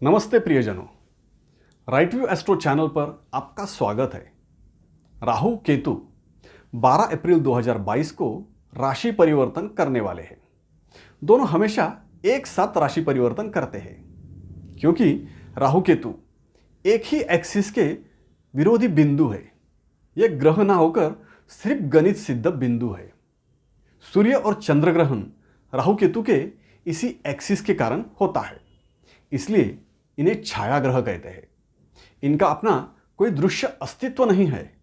नमस्ते प्रियजनों, right view astro channel पर आपका स्वागत है। राहु केतु 12 अप्रैल 2022 को राशि परिवर्तन करने वाले हैं। दोनों हमेशा एक साथ राशि परिवर्तन करते हैं क्योंकि राहु केतु एक ही एक्सिस के विरोधी बिंदु है। यह ग्रह ना होकर सिर्फ गणित सिद्ध बिंदु है। सूर्य और चंद्र ग्रहण राहु केतु के इसी एक्सिस के कारण होता है, इसलिए इन्हें छाया ग्रह कहते हैं। इनका अपना कोई दृश्य अस्तित्व नहीं है,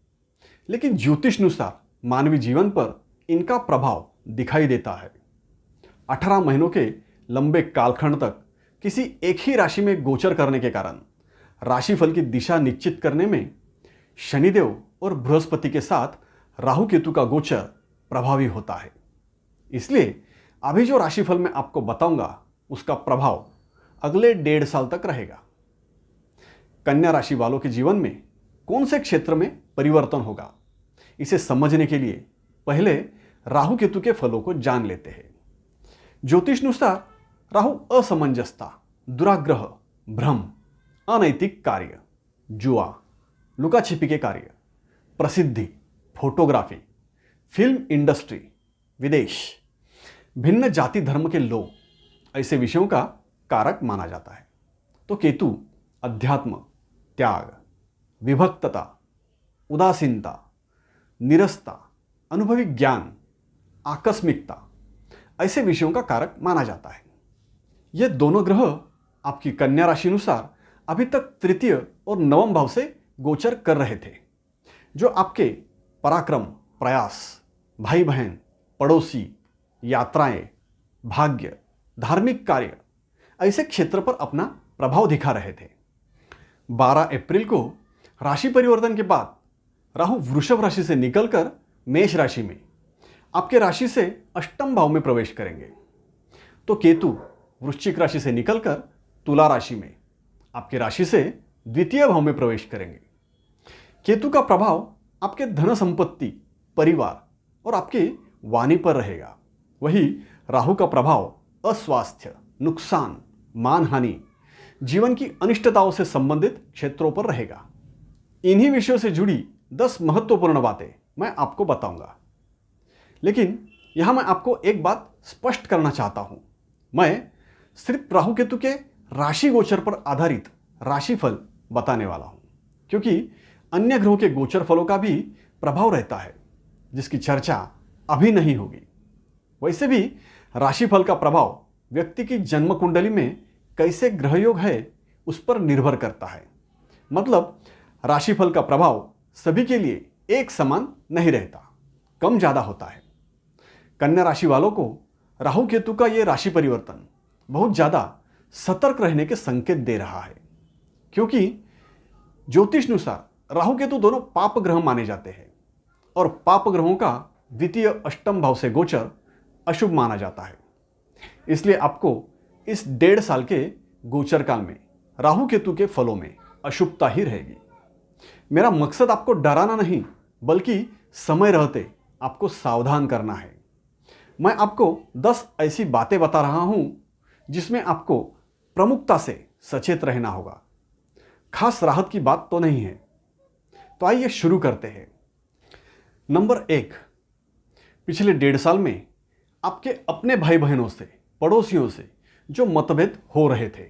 लेकिन ज्योतिष अनुसार मानवीय जीवन पर इनका प्रभाव दिखाई देता है। 18 महीनों के लंबे कालखंड तक किसी एक ही राशि में गोचर करने के कारण राशिफल की दिशा निश्चित करने में शनिदेव और बृहस्पति के साथ राहु केतु का गोचर प्रभावी होता है। इसलिए अभी जो राशिफल मैं आपको बताऊंगा उसका प्रभाव अगले 1.5 साल तक रहेगा। कन्या राशि वालों के जीवन में कौन से क्षेत्र में परिवर्तन होगा, इसे समझने के लिए पहले राहु केतु के फलों को जान लेते हैं। ज्योतिष अनुसार राहु असमंजसता, दुराग्रह, भ्रम, अनैतिक कार्य, जुआ, लुका छिपी के कार्य, प्रसिद्धि, फोटोग्राफी, फिल्म इंडस्ट्री, विदेश, भिन्न जाति धर्म के लोग, ऐसे विषयों का कारक माना जाता है। तो केतु अध्यात्म, त्याग, विभक्तता, उदासीनता, निरस्ता, अनुभवी ज्ञान, आकस्मिकता, ऐसे विषयों का कारक माना जाता है। ये दोनों ग्रह आपकी कन्या राशि अनुसार अभी तक तृतीय और नवम भाव से गोचर कर रहे थे, जो आपके पराक्रम, प्रयास, भाई बहन, पड़ोसी, यात्राएं, भाग्य, धार्मिक कार्य, ऐसे क्षेत्र पर अपना प्रभाव दिखा रहे थे। 12 अप्रैल को राशि परिवर्तन के बाद राहु वृषभ राशि से निकलकर मेष राशि में आपके राशि से अष्टम भाव में प्रवेश करेंगे। तो केतु वृश्चिक राशि से निकलकर तुला राशि में आपके राशि से द्वितीय भाव में प्रवेश करेंगे। केतु का प्रभाव आपके धन संपत्ति, परिवार और आपकी वाणी पर रहेगा। वही राहु का प्रभाव अस्वास्थ्य, नुकसान, मानहानि, जीवन की अनिष्टताओं से संबंधित क्षेत्रों पर रहेगा। इन्हीं विषयों से जुड़ी 10 महत्वपूर्ण बातें मैं आपको बताऊंगा। लेकिन यहां मैं आपको एक बात स्पष्ट करना चाहता हूं। मैं सिर्फ राहु केतु के राशि गोचर पर आधारित राशिफल बताने वाला हूं, क्योंकि अन्य ग्रहों के गोचर फलों का भी प्रभाव रहता है, जिसकी चर्चा अभी नहीं होगी। वैसे भी राशिफल का प्रभाव व्यक्ति की जन्म कुंडली में कैसे ग्रहयोग है उस पर निर्भर करता है। मतलब राशिफल का प्रभाव सभी के लिए एक समान नहीं रहता, कम ज्यादा होता है। कन्या राशि वालों को राहु केतु का यह राशि परिवर्तन बहुत ज्यादा सतर्क रहने के संकेत दे रहा है, क्योंकि ज्योतिष अनुसार राहु केतु दोनों पाप ग्रह माने जाते हैं और पाप ग्रहों का द्वितीय अष्टम भाव से गोचर अशुभ माना जाता है। इसलिए आपको इस 1.5 साल के गोचर काल में राहु केतु के फलों में अशुभता ही रहेगी। मेरा मकसद आपको डराना नहीं, बल्कि समय रहते आपको सावधान करना है। मैं आपको 10 ऐसी बातें बता रहा हूं जिसमें आपको प्रमुखता से सचेत रहना होगा। खास राहत की बात तो नहीं है। तो आइए शुरू करते हैं। नंबर 1, पिछले 1.5 साल में आपके अपने भाई बहनों से, पड़ोसियों से जो मतभेद हो रहे थे,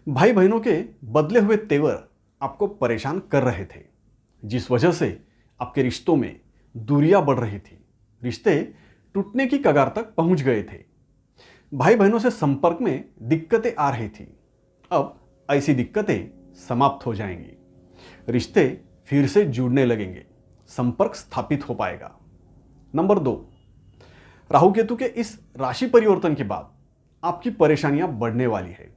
भाई बहनों के बदले हुए तेवर आपको परेशान कर रहे थे, जिस वजह से आपके रिश्तों में दूरियां बढ़ रही थी, रिश्ते टूटने की कगार तक पहुंच गए थे। भाई बहनों से संपर्क में दिक्कतें आ रही थी। अब ऐसी दिक्कतें समाप्त हो जाएंगी, रिश्ते फिर से जुड़ने लगेंगे, संपर्क स्थापित हो पाएगा। नंबर 2, राहु केतु के इस राशि परिवर्तन के बाद आपकी परेशानियां बढ़ने वाली है।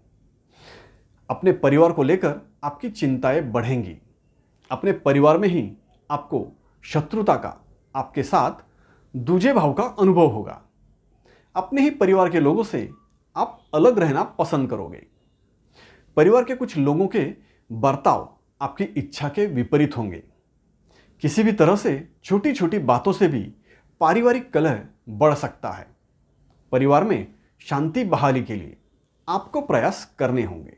अपने परिवार को लेकर आपकी चिंताएं बढ़ेंगी। अपने परिवार में ही आपको शत्रुता का, आपके साथ दूजे भाव का अनुभव होगा। अपने ही परिवार के लोगों से आप अलग रहना पसंद करोगे। परिवार के कुछ लोगों के बर्ताव आपकी इच्छा के विपरीत होंगे। किसी भी तरह से छोटी छोटी बातों से भी पारिवारिक कलह बढ़ सकता है। परिवार में शांति बहाली के लिए आपको प्रयास करने होंगे।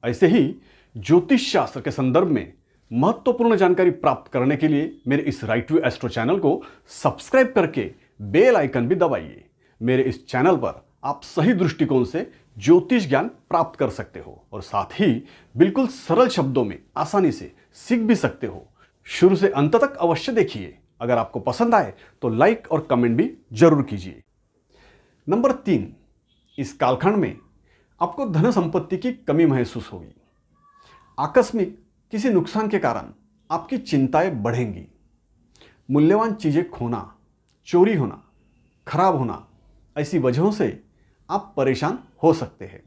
ऐसे ही ज्योतिष शास्त्र के संदर्भ में महत्वपूर्ण जानकारी प्राप्त करने के लिए मेरे इस राइट व्यू एस्ट्रो चैनल को सब्सक्राइब करके बेल आइकन भी दबाइए। मेरे इस चैनल पर आप सही दृष्टिकोण से ज्योतिष ज्ञान प्राप्त कर सकते हो और साथ ही बिल्कुल सरल शब्दों में आसानी से सीख भी सकते हो। शुरू से अंत तक अवश्य देखिए। अगर आपको पसंद आए तो लाइक और कमेंट भी जरूर कीजिए। नंबर 3, इस कालखंड में आपको धन संपत्ति की कमी महसूस होगी। आकस्मिक किसी नुकसान के कारण आपकी चिंताएं बढ़ेंगी। मूल्यवान चीजें खोना, चोरी होना, खराब होना, ऐसी वजहों से आप परेशान हो सकते हैं।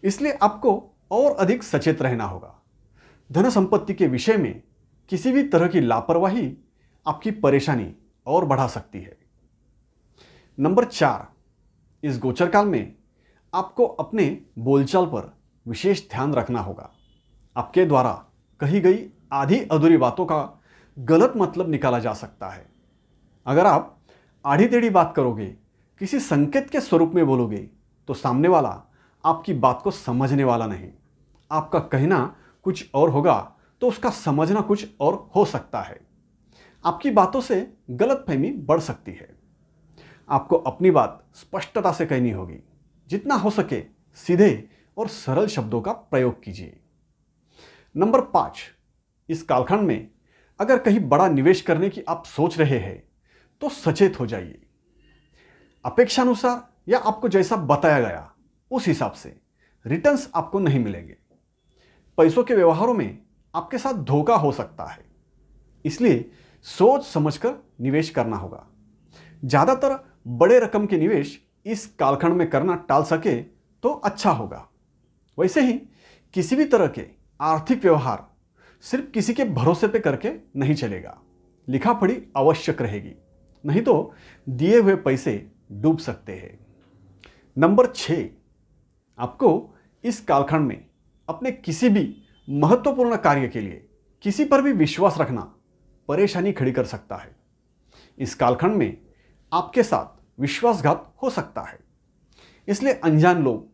इसलिए आपको और अधिक सचेत रहना होगा। धन संपत्ति के विषय में किसी भी तरह की लापरवाही आपकी परेशानी और बढ़ा सकती है। नंबर 4, इस गोचर काल में आपको अपने बोलचाल पर विशेष ध्यान रखना होगा। आपके द्वारा कही गई आधी अधूरी बातों का गलत मतलब निकाला जा सकता है। अगर आप आड़ी टेढ़ी बात करोगे, किसी संकेत के स्वरूप में बोलोगे, तो सामने वाला आपकी बात को समझने वाला नहीं। आपका कहना कुछ और होगा तो उसका समझना कुछ और हो सकता है। आपकी बातों से गलतफहमी बढ़ सकती है। आपको अपनी बात स्पष्टता से कहनी होगी। जितना हो सके सीधे और सरल शब्दों का प्रयोग कीजिए। नंबर 5, इस कालखंड में अगर कहीं बड़ा निवेश करने की आप सोच रहे हैं तो सचेत हो जाइए। अपेक्षानुसार या आपको जैसा बताया गया उस हिसाब से रिटर्न्स आपको नहीं मिलेंगे। पैसों के व्यवहारों में आपके साथ धोखा हो सकता है, इसलिए सोच समझकर निवेश करना होगा। ज्यादातर बड़े रकम के निवेश इस कालखंड में करना टाल सके तो अच्छा होगा। वैसे ही किसी भी तरह के आर्थिक व्यवहार सिर्फ किसी के भरोसे पे करके नहीं चलेगा। लिखा पढ़ी आवश्यक रहेगी, नहीं तो दिए हुए पैसे डूब सकते हैं। नंबर 6, आपको इस कालखंड में अपने किसी भी महत्वपूर्ण कार्य के लिए किसी पर भी विश्वास रखना परेशानी खड़ी कर सकता है। इस कालखंड में आपके साथ विश्वासघात हो सकता है। इसलिए अनजान लोग,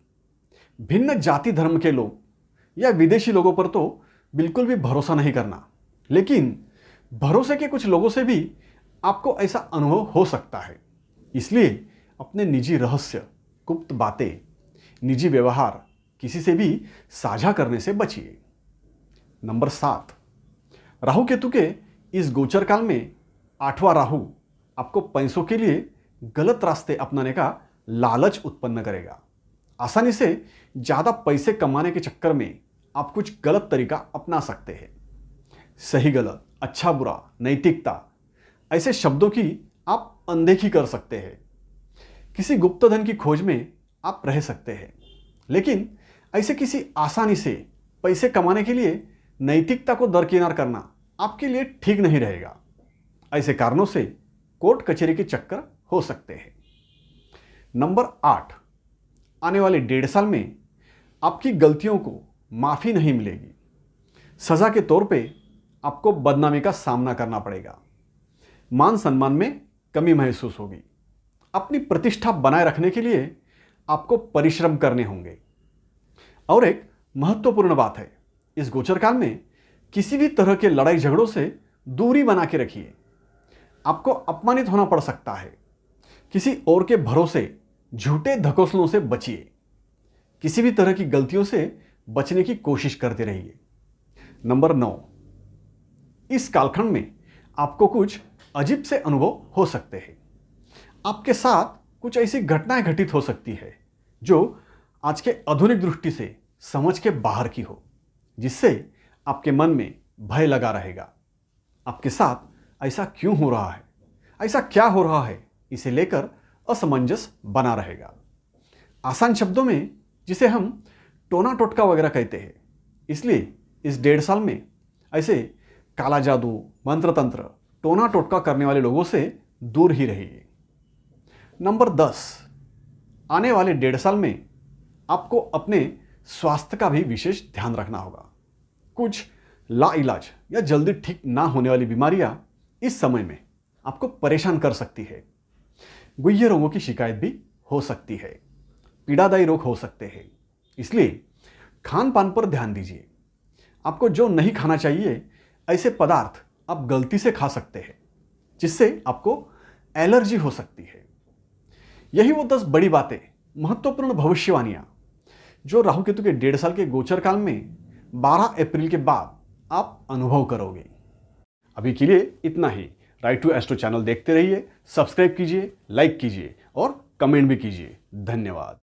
भिन्न जाति धर्म के लोग या विदेशी लोगों पर तो बिल्कुल भी भरोसा नहीं करना। लेकिन भरोसे के कुछ लोगों से भी आपको ऐसा अनुभव हो सकता है। इसलिए अपने निजी रहस्य, गुप्त बातें, निजी व्यवहार किसी से भी साझा करने से बचिए। नंबर 7, राहु केतु के इस गोचर काल में 8वां राहु आपको पैसों के लिए गलत रास्ते अपनाने का लालच उत्पन्न करेगा। आसानी से ज्यादा पैसे कमाने के चक्कर में आप कुछ गलत तरीका अपना सकते हैं। सही गलत, अच्छा बुरा, नैतिकता, ऐसे शब्दों की आप अनदेखी कर सकते हैं। किसी गुप्त धन की खोज में आप रह सकते हैं, लेकिन ऐसे किसी आसानी से पैसे कमाने के लिए नैतिकता को दरकिनार करना आपके लिए ठीक नहीं रहेगा। ऐसे कारणों से कोर्ट कचहरी के चक्कर हो सकते हैं। नंबर 8, आने वाले 1.5 साल में आपकी गलतियों को माफी नहीं मिलेगी। सजा के तौर पे आपको बदनामी का सामना करना पड़ेगा। मान सम्मान में कमी महसूस होगी। अपनी प्रतिष्ठा बनाए रखने के लिए आपको परिश्रम करने होंगे। और एक महत्वपूर्ण बात है, इस गोचर काल में किसी भी तरह के लड़ाई झगड़ों से दूरी बना के रखिए। आपको अपमानित होना पड़ सकता है। किसी और के भरोसे झूठे धकोसलों से बचिए। किसी भी तरह की गलतियों से बचने की कोशिश करते रहिए। नंबर 9, इस कालखंड में आपको कुछ अजीब से अनुभव हो सकते हैं। आपके साथ कुछ ऐसी घटनाएं घटित हो सकती है जो आज के आधुनिक दृष्टि से समझ के बाहर की हो, जिससे आपके मन में भय लगा रहेगा। आपके साथ ऐसा क्यों हो रहा है, ऐसा क्या हो रहा है, इसे लेकर असमंजस बना रहेगा। आसान शब्दों में जिसे हम टोना टोटका वगैरह कहते हैं। इसलिए इस 1.5 साल में ऐसे काला जादू, मंत्र तंत्र, टोना टोटका करने वाले लोगों से दूर ही रहिए। नंबर 10, आने वाले 1.5 साल में आपको अपने स्वास्थ्य का भी विशेष ध्यान रखना होगा। कुछ लाइलाज या जल्दी ठीक ना होने वाली बीमारियां इस समय में आपको परेशान कर सकती है। गुह्य रोगों की शिकायत भी हो सकती है। पीड़ादायी रोग हो सकते हैं। इसलिए खान पान पर ध्यान दीजिए। आपको जो नहीं खाना चाहिए ऐसे पदार्थ आप गलती से खा सकते हैं, जिससे आपको एलर्जी हो सकती है। यही वो 10 बड़ी बातें, महत्वपूर्ण भविष्यवाणियां जो राहु केतु के 1.5 साल के गोचर काल में 12 अप्रैल के बाद आप अनुभव करोगे। अभी के लिए इतना ही। राइट टू एस्ट्रो चैनल देखते रहिए, सब्सक्राइब कीजिए, लाइक कीजिए और कमेंट भी कीजिए। धन्यवाद।